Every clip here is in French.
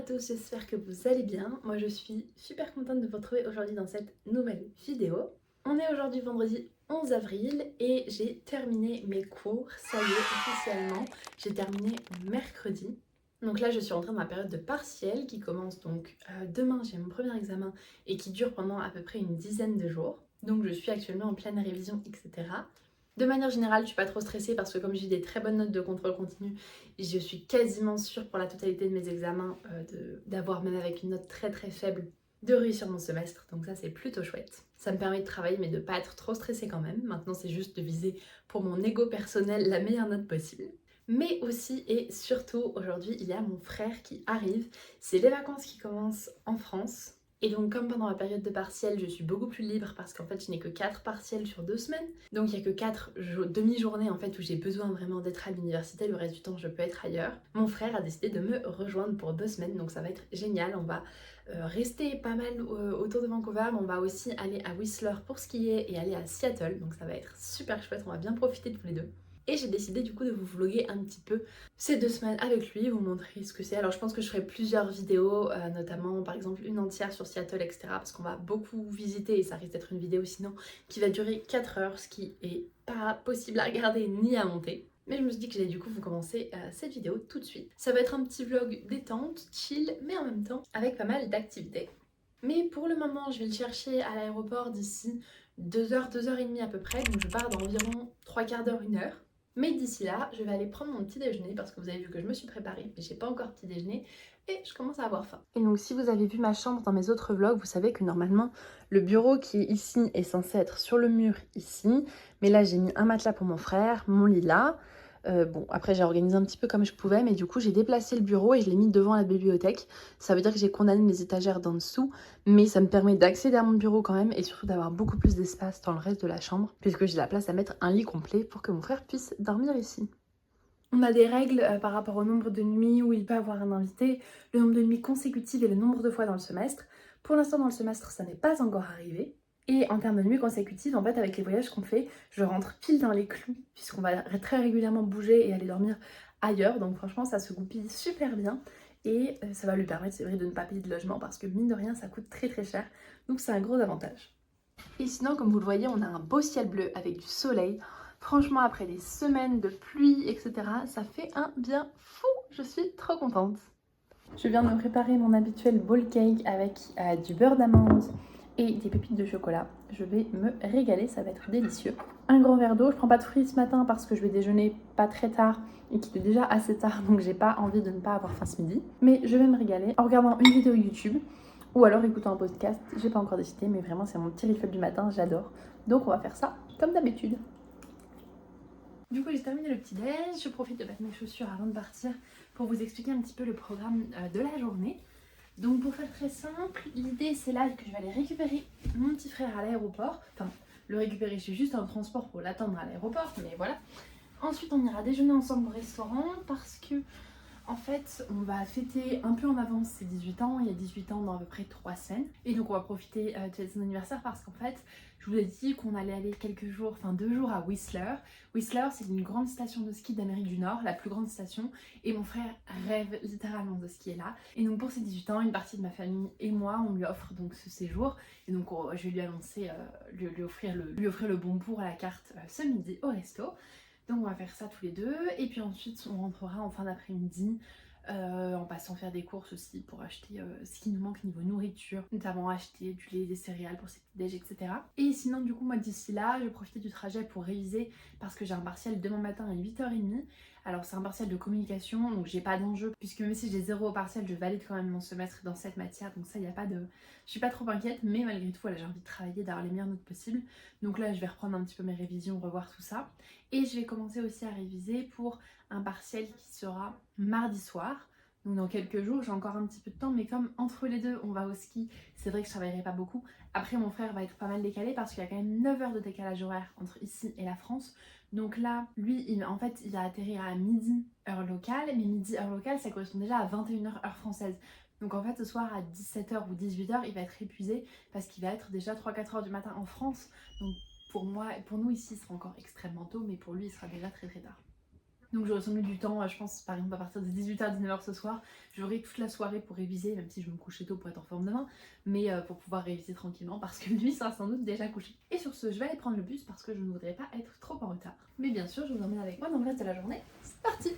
à tous, j'espère que vous allez bien. Moi je suis super contente de vous retrouver aujourd'hui dans cette nouvelle vidéo. On est aujourd'hui vendredi 11 avril et j'ai terminé mes cours, ça y est officiellement, j'ai terminé mercredi. Donc là je suis rentrée dans ma période de partiel qui commence donc demain, j'ai mon premier examen et qui dure pendant à peu près une dizaine de jours. Donc je suis actuellement en pleine révision, etc. De manière générale, je suis pas trop stressée parce que comme j'ai des très bonnes notes de contrôle continu, je suis quasiment sûre pour la totalité de mes examens d'avoir, même avec une note très très faible, de réussir mon semestre. Donc ça c'est plutôt chouette. Ça me permet de travailler mais de pas être trop stressée quand même. Maintenant c'est juste de viser pour mon ego personnel la meilleure note possible. Mais aussi et surtout aujourd'hui il y a mon frère qui arrive. C'est les vacances qui commencent en France. Et donc comme pendant la période de partiel, je suis beaucoup plus libre parce qu'en fait je n'ai que 4 partiels sur 2 semaines. Donc il n'y a que 4 demi-journées en fait où j'ai besoin vraiment d'être à l'université, le reste du temps je peux être ailleurs. Mon frère a décidé de me rejoindre pour 2 semaines, donc ça va être génial. On va rester pas mal autour de Vancouver, mais on va aussi aller à Whistler pour skier et aller à Seattle, donc ça va être super chouette, on va bien profiter de tous les deux. Et j'ai décidé du coup de vous vlogger un petit peu ces 2 semaines avec lui, vous montrer ce que c'est. Alors je pense que je ferai plusieurs vidéos, notamment par exemple une entière sur Seattle, etc. Parce qu'on va beaucoup visiter et ça risque d'être une vidéo sinon qui va durer 4 heures, ce qui est pas possible à regarder ni à monter. Mais je me suis dit que j'allais du coup vous commencer cette vidéo tout de suite. Ça va être un petit vlog détente, chill, mais en même temps avec pas mal d'activités. Mais pour le moment, je vais le chercher à l'aéroport d'ici 2 heures, 2 heures et demie à peu près. Donc je pars dans environ 3 quarts d'heure, 1 heure. Mais d'ici là, je vais aller prendre mon petit déjeuner parce que vous avez vu que je me suis préparée, mais j'ai pas encore petit déjeuner et je commence à avoir faim. Et donc si vous avez vu ma chambre dans mes autres vlogs, vous savez que normalement le bureau qui est ici est censé être sur le mur ici. Mais là j'ai mis un matelas pour mon frère, mon lit là. Bon, après j'ai organisé un petit peu comme je pouvais, mais du coup j'ai déplacé le bureau et je l'ai mis devant la bibliothèque. Ça veut dire que j'ai condamné les étagères d'en dessous, mais ça me permet d'accéder à mon bureau quand même et surtout d'avoir beaucoup plus d'espace dans le reste de la chambre, puisque j'ai la place à mettre un lit complet pour que mon frère puisse dormir ici. On a des règles par rapport au nombre de nuits où il peut avoir un invité, le nombre de nuits consécutives et le nombre de fois dans le semestre. Pour l'instant dans le semestre ça n'est pas encore arrivé. Et en termes de nuits consécutives, en fait avec les voyages qu'on fait, je rentre pile dans les clous puisqu'on va très régulièrement bouger et aller dormir ailleurs. Donc franchement ça se goupille super bien et ça va lui permettre c'est vrai de ne pas payer de logement parce que mine de rien ça coûte très très cher. Donc c'est un gros avantage. Et sinon comme vous le voyez on a un beau ciel bleu avec du soleil. Franchement après des semaines de pluie etc. ça fait un bien fou. Je suis trop contente. Je viens de me préparer mon habituel bowl cake avec du beurre d'amande et des pépites de chocolat. Je vais me régaler, ça va être délicieux. Un grand verre d'eau, je prends pas de fruits ce matin parce que je vais déjeuner pas très tard et qu'il est déjà assez tard donc j'ai pas envie de ne pas avoir faim ce midi. Mais je vais me régaler en regardant une vidéo YouTube ou alors écoutant un podcast, j'ai pas encore décidé mais vraiment c'est mon petit rituel du matin, j'adore. Donc on va faire ça comme d'habitude. Du coup j'ai terminé le petit déj, je profite de mettre mes chaussures avant de partir pour vous expliquer un petit peu le programme de la journée. Donc pour faire très simple, l'idée c'est là que je vais aller récupérer mon petit frère à l'aéroport. Enfin, le récupérer, je suis juste en transport pour l'attendre à l'aéroport, mais voilà. Ensuite on ira déjeuner ensemble au restaurant parce que en fait on va fêter un peu en avance ses 18 ans, il y a 18 ans dans à peu près 3 semaines. Et donc on va profiter de son anniversaire parce qu'en fait je vous ai dit qu'on allait aller quelques jours, enfin 2 jours à Whistler. Whistler c'est une grande station de ski d'Amérique du Nord, la plus grande station. Et mon frère rêve littéralement de skier là. Et donc pour ses 18 ans, une partie de ma famille et moi, on lui offre donc ce séjour. Et donc je vais lui annoncer, lui offrir le bon pour à la carte ce midi au resto. Donc on va faire ça tous les deux et puis ensuite on rentrera en fin d'après-midi en passant faire des courses aussi pour acheter ce qui nous manque niveau nourriture, notamment acheter du lait, des céréales pour ses petits déj, etc. Et sinon du coup moi d'ici là je vais profiter du trajet pour réviser parce que j'ai un partiel demain matin à 8h30. Alors c'est un partiel de communication donc j'ai pas d'enjeu puisque même si j'ai 0 au partiel je valide quand même mon semestre dans cette matière donc ça il n'y a pas de... Je suis pas trop inquiète mais malgré tout voilà, j'ai envie de travailler, d'avoir les meilleures notes possibles. Donc là je vais reprendre un petit peu mes révisions, revoir tout ça. Et je vais commencer aussi à réviser pour un partiel qui sera mardi soir. Donc dans quelques jours, j'ai encore un petit peu de temps, mais comme entre les deux, on va au ski, c'est vrai que je travaillerai pas beaucoup. Après, mon frère va être pas mal décalé parce qu'il y a quand même 9 heures de décalage horaire entre ici et la France. Donc là, lui, en fait, il va atterrir à midi heure locale, mais midi heure locale, ça correspond déjà à 21h heure française. Donc en fait, ce soir à 17h ou 18h, il va être épuisé parce qu'il va être déjà 3-4 heures du matin en France. Donc pour moi, pour nous ici, ce sera encore extrêmement tôt, mais pour lui, il sera déjà très très tard. Donc j'aurai sans doute du temps, je pense par exemple à partir de 18h à 19h ce soir, j'aurai toute la soirée pour réviser, même si je vais me coucher tôt pour être en forme demain, mais pour pouvoir réviser tranquillement parce que lui sera sans doute déjà couché. Et sur ce, je vais aller prendre le bus parce que je ne voudrais pas être trop en retard. Mais bien sûr, je vous emmène avec moi dans le reste de la journée. C'est parti!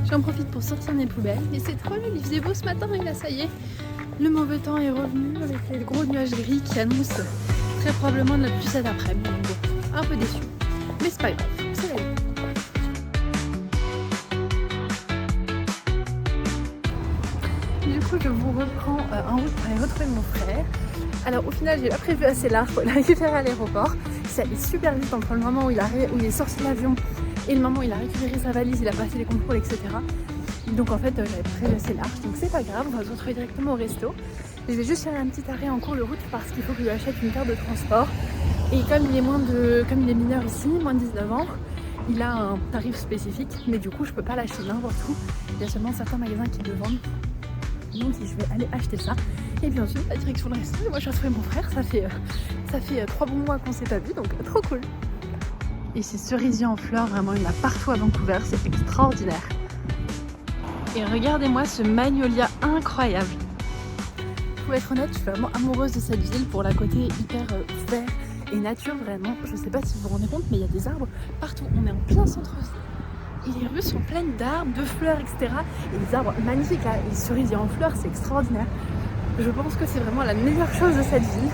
J'en profite pour sortir mes poubelles et c'est trop nul, il faisait beau ce matin et là ça y est, le mauvais temps est revenu avec les gros nuages gris qui annoncent très probablement de la pluie cet après-midi. Bon, un peu déçu, mais c'est pas grave, c'est la vie. Du coup, je vous reprends en route pour aller retrouver mon frère. Alors au final, j'ai pas prévu assez large pour le récupérer à l'aéroport. Ça allait super vite entre le moment où il est sorti de l'avion et le moment où il a récupéré sa valise, il a passé les contrôles, etc. Donc en fait, j'avais prévu assez large, donc c'est pas grave, on va se retrouver directement au resto. Je vais juste faire un petit arrêt en cours de route parce qu'il faut que je lui achète une carte de transport. Et comme il est mineur ici, moins de 19 ans, il a un tarif spécifique, mais du coup je peux pas l'acheter n'importe où. Il y a seulement certains magasins qui le vendent. Donc je vais aller acheter ça. Et puis ensuite, la direction le resto. Et moi je vais retrouver mon frère, ça fait 3 bons mois qu'on s'est pas vu, donc trop cool. Et ces cerisiers en fleurs, vraiment il y en a partout à Vancouver, c'est extraordinaire. Et regardez-moi ce magnolia incroyable. Pour être honnête, je suis vraiment amoureuse de cette ville pour la côté hyper vert et nature vraiment. Je sais pas si vous vous rendez compte, mais il y a des arbres partout. On est en plein centre-ville. Et les rues sont pleines d'arbres, de fleurs, etc. Et des arbres magnifiques là, les cerisiers en fleurs, c'est extraordinaire. Je pense que c'est vraiment la meilleure chose de cette ville.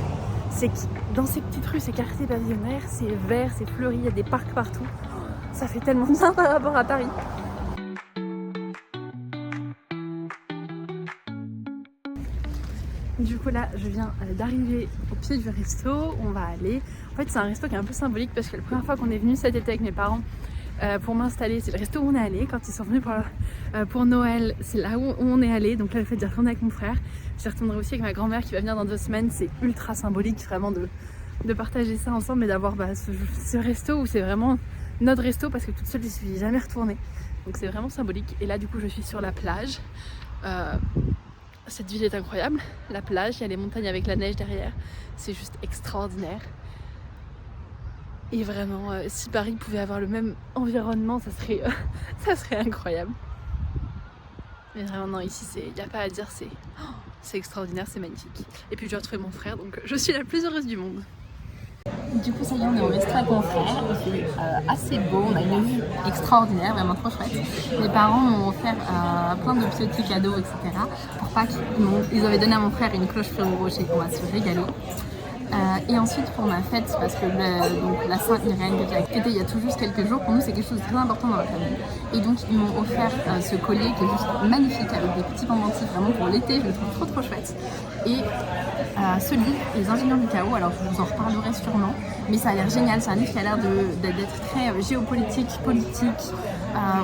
C'est que dans ces petites rues, ces quartiers pavillonnaires, c'est vert, c'est fleuri, il y a des parcs partout. Ça fait tellement bien par rapport à Paris. Du coup là je viens d'arriver au pied du resto, on va aller. En fait c'est un resto qui est un peu symbolique parce que la première fois qu'on est venu cet été avec mes parents pour m'installer, c'est le resto où on est allé. Quand ils sont venus pour Noël, c'est là où on est allé. Donc là le fait d'y retourner avec mon frère, j'y retournerai aussi avec ma grand-mère qui va venir dans 2 semaines. C'est ultra symbolique vraiment de partager ça ensemble et d'avoir ce resto où c'est vraiment notre resto parce que toute seule je suis jamais retournée. Donc c'est vraiment symbolique. Et là du coup je suis sur la plage. Cette ville est incroyable, la plage, il y a les montagnes avec la neige derrière, c'est juste extraordinaire. Et vraiment, si Paris pouvait avoir le même environnement, ça serait incroyable. Mais vraiment non, ici il n'y a pas à dire, c'est extraordinaire, c'est magnifique. Et puis je vais retrouver mon frère, donc je suis la plus heureuse du monde. Du coup ça y est, on est au resto avec mon frère, il fait assez beau, on a une vue extraordinaire, vraiment trop chouette. Mes parents m'ont offert plein de petits cadeaux, etc. Pour Pâques, ils avaient donné à mon frère une cloche Ferrero Rocher, on va se régaler. Et ensuite pour ma fête, parce que donc, la Saint-Irène que j'ai fêtée il y a tout juste quelques jours, pour nous c'est quelque chose de très important dans la famille. Et donc ils m'ont offert ce collier qui est juste magnifique avec des petits pendentifs vraiment pour l'été, je le trouve trop chouette. Et ce livre, Les ingénieurs du chaos, alors je vous en reparlerai sûrement, mais ça a l'air génial, c'est un livre qui a l'air d'être très géopolitique, politique,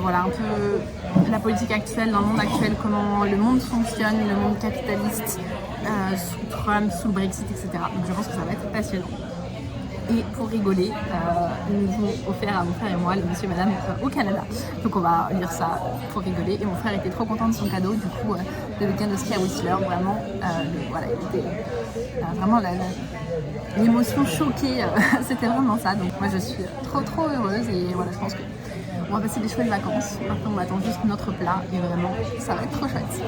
voilà un peu la politique actuelle, dans le monde actuel, comment le monde fonctionne, le monde capitaliste, sous Trump, sous le Brexit, etc. Donc je pense que ça va être passionnant. Et pour rigoler, ils nous ont offert à mon frère et moi, les monsieur et madame, au Canada. Donc on va lire ça pour rigoler. Et mon frère était trop content de son cadeau. Du coup, le week-end de ski à Whistler, vraiment, voilà, il était vraiment l'émotion choquée. C'était vraiment ça. Donc moi, je suis trop heureuse. Et voilà, je pense qu'on va passer des chouettes vacances. Maintenant, on attend juste notre plat. Et vraiment, ça va être trop chouette.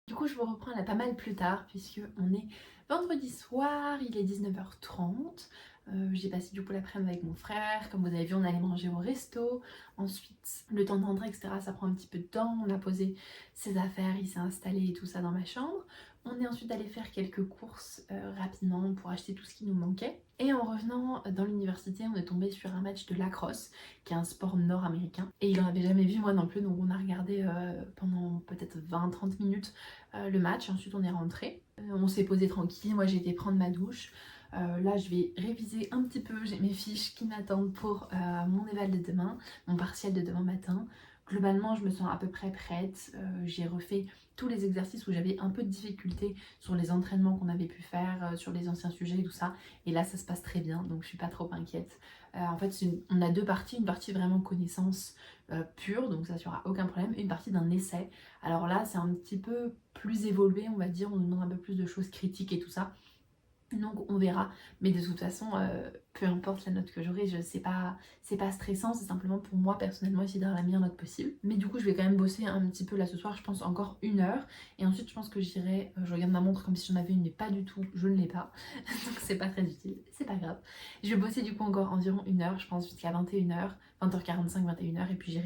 Du coup je vous reprends là pas mal plus tard puisque on est vendredi soir, il est 19h30. J'ai passé du coup l'après-midi avec mon frère, comme vous avez vu on allait manger au resto. Ensuite le temps de rentrer etc ça prend un petit peu de temps, on a posé ses affaires, il s'est installé et tout ça dans ma chambre. On est ensuite allé faire quelques courses rapidement pour acheter tout ce qui nous manquait. Et en revenant dans l'université, on est tombé sur un match de lacrosse, qui est un sport nord-américain. Et il en avait jamais vu, moi non plus, donc on a regardé pendant peut-être 20-30 minutes le match. Ensuite on est rentré. On s'est posé tranquille, moi j'ai été prendre ma douche. Là je vais réviser un petit peu, j'ai mes fiches qui m'attendent pour mon éval de demain, mon partiel de demain matin. Globalement, je me sens à peu près prête. J'ai refait tous les exercices où j'avais un peu de difficulté sur les entraînements qu'on avait pu faire, sur les anciens sujets et tout ça. Et là, ça se passe très bien, donc je suis pas trop inquiète. En fait, on a deux parties. Une partie vraiment connaissance pure, donc ça n'y aura aucun problème. Et une partie d'un essai. Alors là, c'est un petit peu plus évolué, on va dire. On nous demande un peu plus de choses critiques et tout ça. Donc on verra, mais de toute façon, peu importe la note que j'aurai, c'est pas stressant, c'est simplement pour moi personnellement essayer d'avoir la meilleure note possible. Mais du coup je vais quand même bosser un petit peu là ce soir, je pense encore 1 heure, et ensuite je pense que j'irai, je regarde ma montre comme si j'en avais une, mais pas du tout, je ne l'ai pas, donc c'est pas très utile, c'est pas grave. Je vais bosser du coup encore environ 1 heure, je pense jusqu'à 21 h, 20h45, 21 h, et puis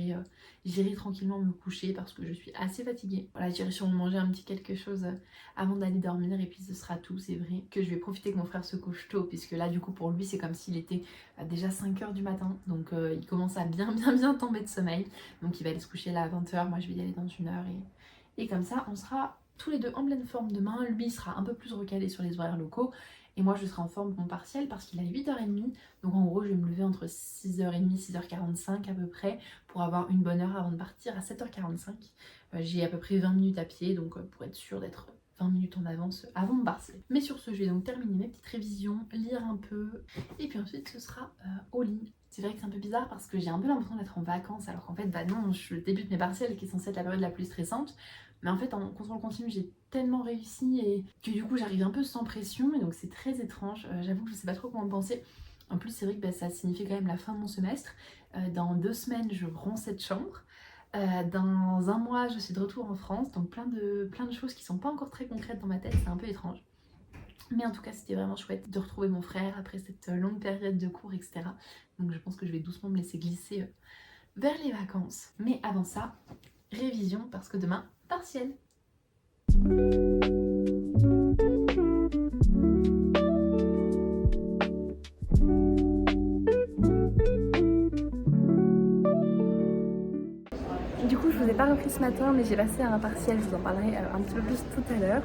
j'irai tranquillement me coucher parce que je suis assez fatiguée. Voilà, j'irai sûrement manger un petit quelque chose avant d'aller dormir, et puis ce sera tout. C'est vrai que je vais profiter que mon frère se couche tôt, puisque là du coup pour lui c'est comme s'il était déjà 5 h du matin, donc il commence à bien tomber de sommeil, donc il va aller se coucher là à 20 h, moi je vais y aller dans 1 heure, et comme ça on sera tous les deux en pleine forme demain. Lui il sera un peu plus recalé sur les horaires locaux, et moi je serai en forme pour mon partiel parce qu'il a 8h30, donc en gros je vais me lever entre 6h30, 6h45 à peu près, pour avoir une bonne heure avant de partir à 7h45. J'ai à peu près 20 minutes à pied, donc pour être sûre d'être 20 minutes en avance avant mon partiel. Mais sur ce, je vais donc terminer mes petites révisions, lire un peu, et puis ensuite ce sera au lit. C'est vrai que c'est un peu bizarre parce que j'ai un peu l'impression d'être en vacances, alors qu'en fait, bah non, je débute mes partiels qui est censée être la période la plus stressante. Mais en fait, en contrôle continu, j'ai tellement réussi et que du coup, j'arrive un peu sans pression, et donc c'est très étrange. J'avoue que je sais pas trop comment penser. En plus, c'est vrai que bah, ça signifie quand même la fin de mon semestre. Dans 2 semaines, je rends cette chambre. Dans 1 mois, je suis de retour en France, donc plein de choses qui sont pas encore très concrètes dans ma tête, c'est un peu étrange. Mais en tout cas, c'était vraiment chouette de retrouver mon frère après cette longue période de cours, etc. Donc je pense que je vais doucement me laisser glisser vers les vacances. Mais avant ça, révision, parce que demain, partiel. Du coup, je vous ai pas repris ce matin, mais j'ai passé un partiel, je vous en parlerai un petit peu plus tout à l'heure.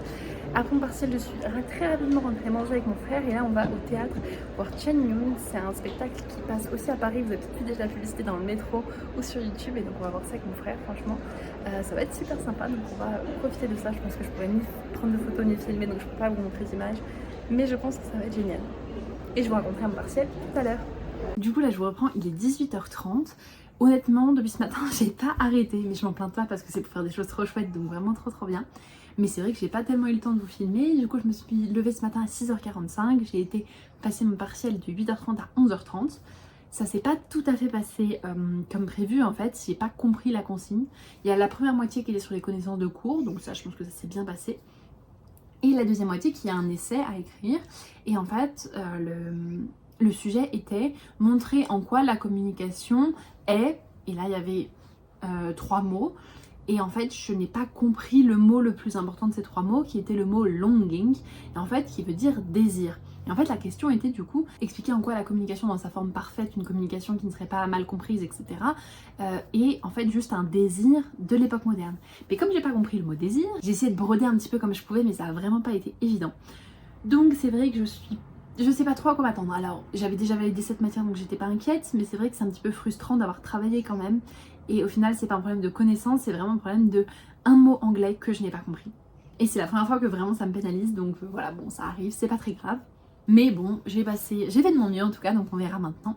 Après mon partiel, je suis très rapidement rentrée manger avec mon frère, et là on va au théâtre voir Chen Yun. C'est un spectacle qui passe aussi à Paris, vous avez peut-être vu déjà la publicité dans le métro ou sur YouTube, et donc on va voir ça avec mon frère. Franchement, ça va être super sympa, donc on va profiter de ça. Je pense que je pourrais ni prendre de photos ni filmer, donc je peux pas vous montrer d'images, mais je pense que ça va être génial. Et je vous raconterai mon partiel tout à l'heure. Du coup là je vous reprends, il est 18h30. Honnêtement, depuis ce matin, j'ai pas arrêté, mais je m'en plains pas parce que c'est pour faire des choses trop chouettes, donc vraiment trop bien. Mais c'est vrai que j'ai pas tellement eu le temps de vous filmer. Du coup, je me suis levée ce matin à 6h45. J'ai été passer mon partiel de 8h30 à 11h30. Ça s'est pas tout à fait passé comme prévu en fait. J'ai pas compris la consigne. Il y a la première moitié qui est sur les connaissances de cours, donc ça, je pense que ça s'est bien passé. Et la deuxième moitié qui a un essai à écrire. Et en fait, le sujet était montrer en quoi la communication est, et là il y avait 3 mots, et en fait je n'ai pas compris le mot le plus important de ces 3 mots, qui était le mot longing, et en fait qui veut dire désir. Et en fait la question était du coup expliquer en quoi la communication dans sa forme parfaite, une communication qui ne serait pas mal comprise, etc. Et en fait juste un désir de l'époque moderne. Mais comme j'ai pas compris le mot désir, j'ai essayé de broder un petit peu comme je pouvais, mais ça a vraiment pas été évident. Donc c'est vrai que je sais pas trop à quoi m'attendre. Alors j'avais déjà validé cette matière, donc j'étais pas inquiète, mais c'est vrai que c'est un petit peu frustrant d'avoir travaillé quand même. Et au final c'est pas un problème de connaissance, c'est vraiment un problème de un mot anglais que je n'ai pas compris. Et c'est la première fois que vraiment ça me pénalise, donc voilà, bon ça arrive, c'est pas très grave. Mais bon, j'ai fait de mon mieux en tout cas, donc on verra maintenant.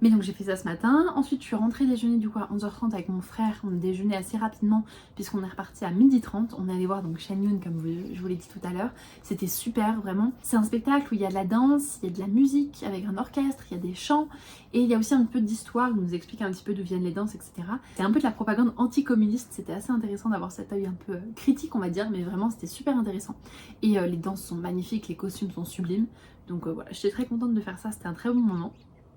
Mais donc j'ai fait ça ce matin. Ensuite je suis rentrée déjeuner du coup à 11h30 avec mon frère. On déjeunait assez rapidement puisqu'on est reparti à 12h30. On est allé voir donc Chen Yun comme je vous l'ai dit tout à l'heure. C'était super vraiment. C'est un spectacle où il y a de la danse, il y a de la musique avec un orchestre, il y a des chants. Et il y a aussi un peu d'histoire, où nous explique un petit peu d'où viennent les danses, etc. C'est un peu de la propagande anticommuniste. C'était assez intéressant d'avoir cet œil un peu critique on va dire. Mais vraiment c'était super intéressant. Et les danses sont magnifiques, les costumes sont sublimes. Donc voilà, j'étais très contente de faire ça, c'était un très bon moment.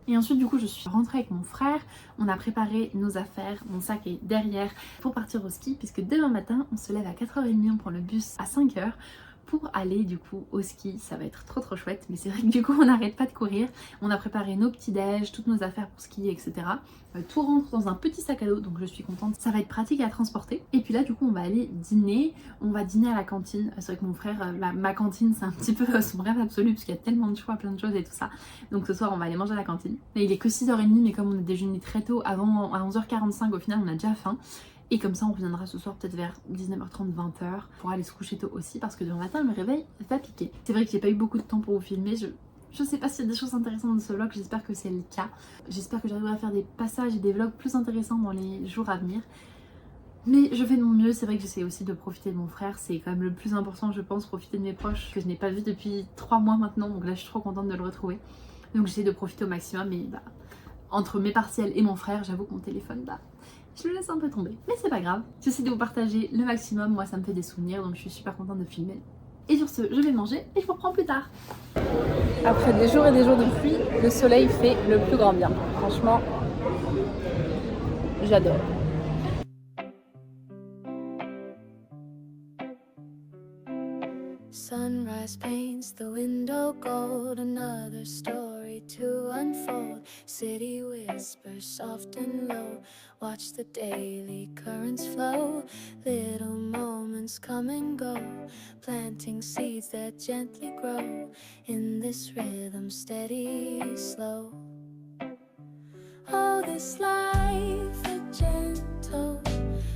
Et ensuite du coup je suis rentrée avec mon frère, on a préparé nos affaires, mon sac est derrière pour partir au ski puisque demain matin on se lève à 4h30, on prend le bus à 5h pour aller du coup au ski. Ça va être trop chouette, mais c'est vrai que du coup on n'arrête pas de courir. On a préparé nos petits déj, toutes nos affaires pour skier, etc. Tout rentre dans un petit sac à dos, donc je suis contente. Ça va être pratique à transporter. Et puis là du coup on va aller dîner. On va dîner à la cantine. C'est vrai que mon frère, ma cantine c'est un petit peu son rêve absolu parce qu'il y a tellement de choix, plein de choses et tout ça. Donc ce soir on va aller manger à la cantine. Et il est que 6h30, mais comme on a déjeuné très tôt, avant à 11h45 au final on a déjà faim. Et comme ça on reviendra ce soir peut-être vers 19h30, 20h pour aller se coucher tôt aussi parce que demain matin le réveil va piquer. C'est vrai que j'ai pas eu beaucoup de temps pour vous filmer. Je sais pas s'il y a des choses intéressantes dans ce vlog, j'espère que c'est le cas. J'espère que j'arriverai à faire des passages et des vlogs plus intéressants dans les jours à venir. Mais je fais de mon mieux, c'est vrai que j'essaie aussi de profiter de mon frère, c'est quand même le plus important je pense, profiter de mes proches que je n'ai pas vu depuis 3 mois maintenant, donc là je suis trop contente de le retrouver. Donc j'essaie de profiter au maximum, mais entre mes partiels et mon frère, j'avoue que mon téléphone, je le laisse un peu tomber. Mais c'est pas grave, j'essaie de vous partager le maximum, moi ça me fait des souvenirs, donc je suis super contente de filmer. Et sur ce, je vais manger et je vous reprends plus tard. Après des jours et des jours de pluie, le soleil fait le plus grand bien. Franchement, j'adore. Sunrise paints the window gold, another story to unfold. City whispers soft and low, watch the daily currents flow. Little moments come and go, planting seeds that gently grow. In this rhythm, steady, slow. Oh, this life, a gentle,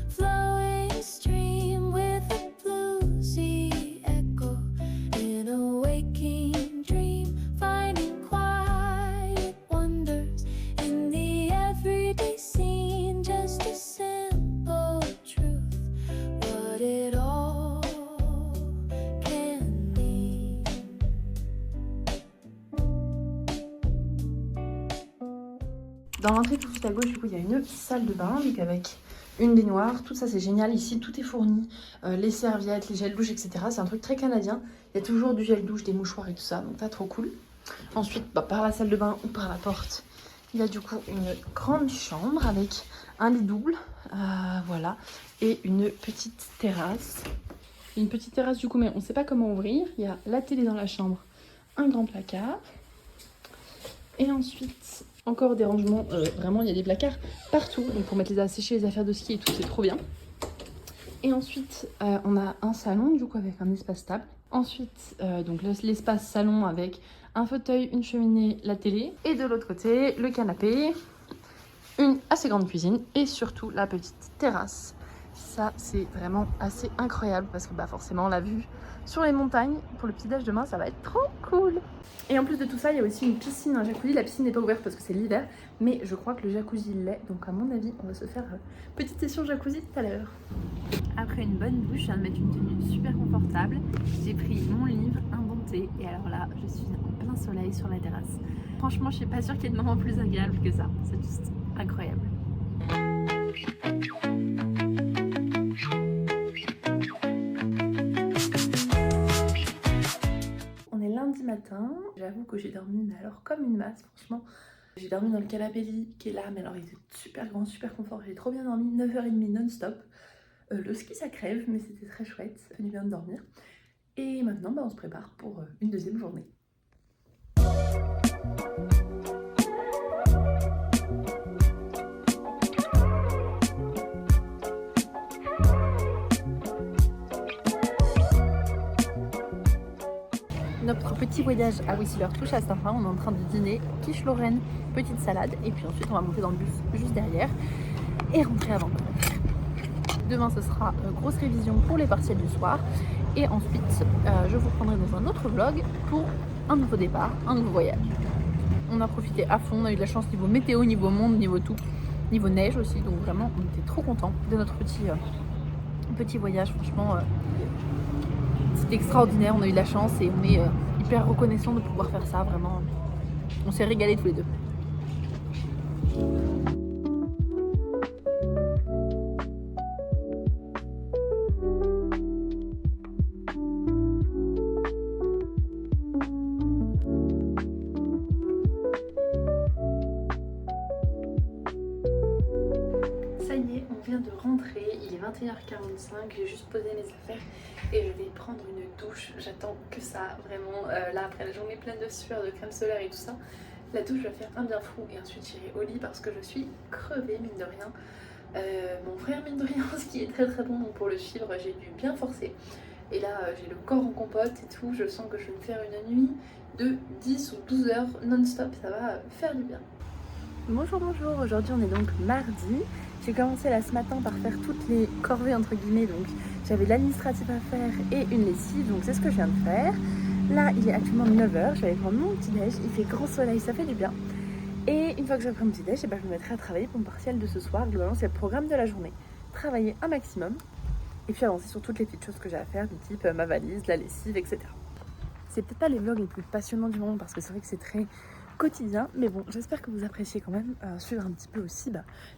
flowing stream with a bluesy echo. In a waking dream, finding quiet wonders in the everyday scene. Just a simple truth, what it all can mean. Dans l'entrée tout de suite à gauche, du coup, il y a une salle de bain, donc avec une baignoire, tout ça c'est génial. Ici tout est fourni, les serviettes, les gels douche, etc. C'est un truc très canadien. Il y a toujours du gel douche, des mouchoirs et tout ça, donc ça trop cool. Ensuite, par la salle de bain ou par la porte, il y a du coup une grande chambre avec un lit double, voilà, et une petite terrasse. Une petite terrasse du coup, mais on ne sait pas comment ouvrir. Il y a la télé dans la chambre, un grand placard. Et ensuite, encore des rangements, vraiment il y a des placards partout, donc pour mettre à sécher les affaires de ski et tout, c'est trop bien. Et ensuite, on a un salon du coup avec un espace table. Ensuite, donc l'espace salon avec un fauteuil, une cheminée, la télé. Et de l'autre côté, le canapé, une assez grande cuisine et surtout la petite terrasse. Ça, c'est vraiment assez incroyable parce que forcément, la vue sur les montagnes pour le petit déj demain, ça va être trop cool. Et en plus de tout ça, il y a aussi une piscine, un jacuzzi. La piscine n'est pas ouverte parce que c'est l'hiver, mais je crois que le jacuzzi l'est. Donc à mon avis, on va se faire petite session jacuzzi tout à l'heure. Après une bonne douche, je viens de mettre une tenue super confortable. J'ai pris mon livre, un bon thé, et alors là, je suis en plein soleil sur la terrasse. Franchement, je suis pas sûre qu'il y ait de moment plus agréable que ça. C'est juste incroyable. On est lundi matin. J'avoue que j'ai dormi, mais alors comme une masse, franchement. J'ai dormi dans le canapé lit qui est là, mais alors il était super grand, super confort. J'ai trop bien dormi, 9h30 non-stop. Le ski ça crève, mais c'était très chouette, ça fait du bien de dormir. Et maintenant on se prépare pour une deuxième journée. Notre petit voyage à Whistler touche à sa fin. On est en train de dîner, quiche Lorraine, petite salade, et puis ensuite on va monter dans le bus juste derrière et rentrer à Vancouver. Demain ce sera grosse révision pour les partiels du soir, et ensuite je vous prendrai dans un autre vlog pour un nouveau départ, un nouveau voyage. On a profité à fond, on a eu de la chance niveau météo, niveau monde, niveau tout, niveau neige aussi, donc vraiment on était trop contents de notre petit voyage. Franchement c'était extraordinaire, on a eu de la chance et on est hyper reconnaissant de pouvoir faire ça, vraiment. On s'est régalés tous les deux. Ça y est, on vient de rentrer, il est 21h45, j'ai juste posé mes affaires et je vais prendre une douche. J'attends que ça, vraiment. Là, après la journée pleine de sueur, de crème solaire et tout ça, la douche va faire un bien fou et ensuite j'irai au lit parce que je suis crevée, mine de rien. Mon frère, mine de rien, ce qui est très très bon, donc pour le suivre, j'ai dû bien forcer. Et là, j'ai le corps en compote et tout, je sens que je vais me faire une nuit de 10 ou 12 heures non-stop, ça va faire du bien. Bonjour, aujourd'hui on est donc mardi. J'ai commencé là ce matin par faire toutes les corvées entre guillemets, donc j'avais l'administratif à faire et une lessive, donc c'est ce que je viens de faire. Là il est actuellement 9h, je vais aller prendre mon petit déj, il fait grand soleil, ça fait du bien. Et une fois que j'ai pris mon petit déj, je me mettrai à travailler pour mon partiel de ce soir. Globalement c'est le programme de la journée, travailler un maximum et puis avancer sur toutes les petites choses que j'ai à faire, du type ma valise, la lessive, etc. C'est peut-être pas les vlogs les plus passionnants du monde parce que c'est vrai que c'est très quotidien, mais bon, j'espère que vous appréciez quand même suivre un petit peu aussi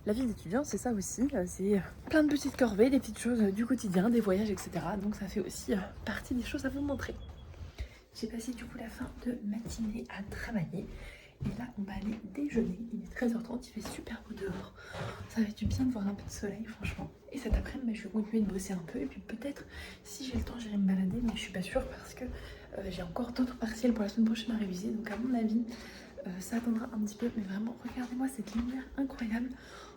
la vie d'étudiant, c'est ça aussi, c'est plein de petites corvées, des petites choses du quotidien, des voyages, etc. Donc ça fait aussi partie des choses à vous montrer. J'ai passé du coup la fin de matinée à travailler et là on va aller déjeuner, il est 13h30, il fait super beau dehors, ça fait du bien de voir un peu de soleil franchement. Et cet après-midi je vais continuer de bosser un peu et puis peut-être si j'ai le temps j'irai me balader, mais je suis pas sûre parce que j'ai encore d'autres partiels pour la semaine prochaine à réviser, donc à mon avis ça attendra un petit peu, mais vraiment regardez-moi cette lumière incroyable,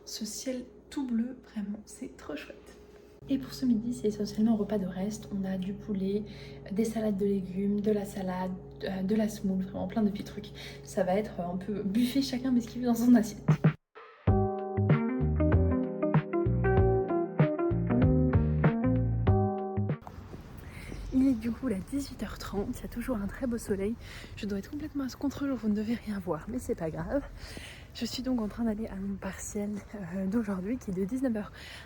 ce ciel tout bleu, vraiment c'est trop chouette. Et pour ce midi c'est essentiellement un repas de reste, on a du poulet, des salades de légumes, de la salade, de la semoule, vraiment plein de petits trucs. Ça va être un peu buffet, chacun met ce qu'il veut dans son assiette. Il est du coup là 18h30, il y a toujours un très beau soleil. Je dois être complètement à ce contre-jour, vous ne devez rien voir, mais c'est pas grave. Je suis donc en train d'aller à mon partiel d'aujourd'hui qui est de 19h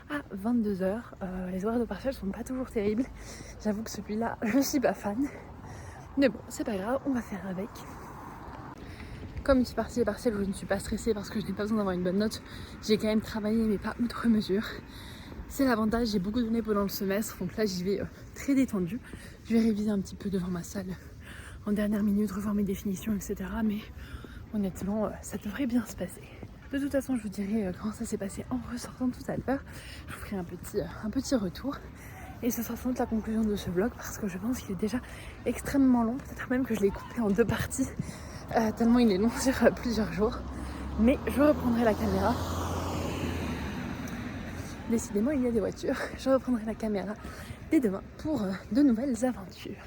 à 22h. Les horaires de partiel sont pas toujours terribles. J'avoue que celui-là, je suis pas fan. Mais bon, c'est pas grave, on va faire avec. Comme une partie des partiels où je ne suis pas stressée parce que je n'ai pas besoin d'avoir une bonne note, j'ai quand même travaillé mais pas outre mesure. C'est l'avantage, j'ai beaucoup donné pendant le semestre, donc là j'y vais très détendue. Je vais réviser un petit peu devant ma salle en dernière minute, revoir mes définitions, etc. Mais honnêtement, ça devrait bien se passer. De toute façon, je vous dirai comment ça s'est passé en ressortant tout à l'heure. Je vous ferai un petit retour. Et ce sera sans doute la conclusion de ce vlog parce que je pense qu'il est déjà extrêmement long. Peut-être même que je l'ai coupé en 2 parties, tellement il est long sur plusieurs jours. Mais je reprendrai la caméra. Décidément, il y a des voitures. Je reprendrai la caméra dès demain pour de nouvelles aventures.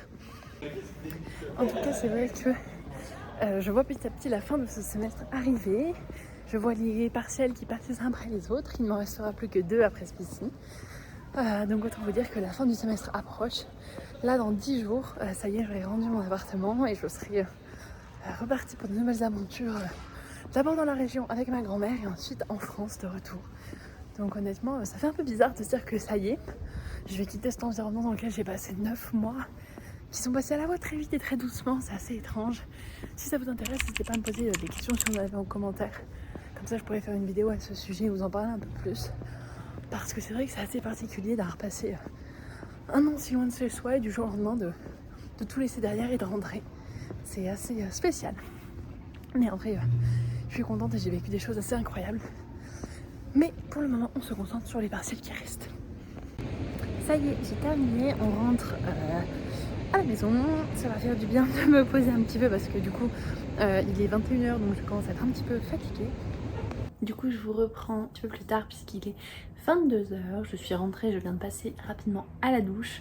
En tout cas, c'est vrai que je vois petit à petit la fin de ce semestre arriver. Je vois les partiels qui passent les uns après les autres. Il ne m'en restera plus que 2 après celui-ci. Donc autant vous dire que la fin du semestre approche. Là, dans 10 jours, ça y est, j'aurai rendu mon appartement et je serai repartie pour de nouvelles aventures. D'abord dans la région avec ma grand-mère et ensuite en France de retour. Donc honnêtement, ça fait un peu bizarre de se dire que ça y est, je vais quitter cet environnement dans lequel j'ai passé 9 mois, qui sont passés à la fois très vite et très doucement, c'est assez étrange. Si ça vous intéresse, n'hésitez pas à me poser des questions si vous en avez en commentaire. Comme ça, je pourrais faire une vidéo à ce sujet et vous en parler un peu plus. Parce que c'est vrai que c'est assez particulier d'avoir passé un an si loin de chez soi et du jour au lendemain de tout laisser derrière et de rentrer. C'est assez spécial. Mais en vrai, je suis contente et j'ai vécu des choses assez incroyables. Mais pour le moment, on se concentre sur les partiels qui restent. Ça y est, j'ai terminé, on rentre à la maison. Ça va faire du bien de me poser un petit peu parce que du coup, il est 21h donc je commence à être un petit peu fatiguée. Du coup, je vous reprends un petit peu plus tard puisqu'il est 22h. Je suis rentrée, je viens de passer rapidement à la douche.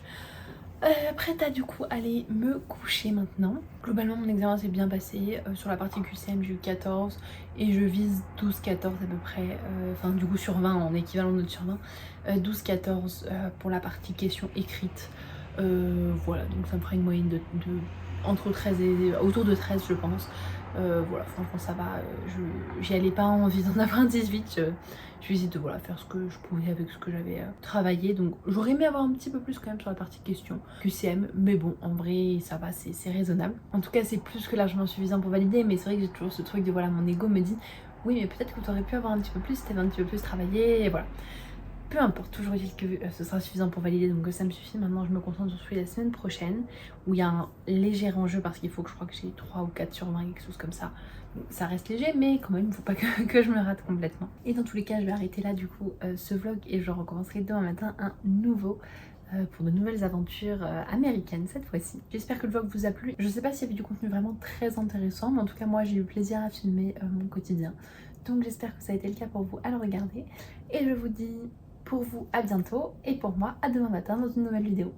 Prête à du coup aller me coucher maintenant. Globalement mon examen s'est bien passé, sur la partie QCM j'ai eu 14 et je vise 12-14 à peu près, enfin du coup sur 20 en équivalent de note sur 20, 12-14 pour la partie question écrite. Voilà, donc ça me fera une moyenne de entre 13 et autour de 13 je pense. Voilà, franchement ça va, j'y allais pas en visant d'avoir un 18, je vais essayer de faire ce que je pouvais avec ce que j'avais travaillé, donc j'aurais aimé avoir un petit peu plus quand même sur la partie question QCM, mais bon en vrai ça va, c'est raisonnable. En tout cas c'est plus que largement suffisant pour valider, mais c'est vrai que j'ai toujours ce truc de mon ego me dit oui mais peut-être que tu aurais pu avoir un petit peu plus si t'avais un petit peu plus travaillé, et voilà. Peu importe, toujours est-il que ce sera suffisant pour valider, donc ça me suffit. Maintenant je me concentre sur celui de la semaine prochaine où il y a un léger enjeu parce qu'il faut que je crois que j'ai 3 ou 4 sur 20, quelque chose comme ça. Donc, ça reste léger mais quand même il ne faut pas que je me rate complètement. Et dans tous les cas je vais arrêter là du coup ce vlog et je recommencerai demain matin un nouveau pour de nouvelles aventures américaines cette fois-ci. J'espère que le vlog vous a plu. Je sais pas s'il y avait du contenu vraiment très intéressant mais en tout cas moi j'ai eu plaisir à filmer mon quotidien. Donc j'espère que ça a été le cas pour vous à le regarder et je vous dis pour vous à bientôt et pour moi à demain matin dans une nouvelle vidéo.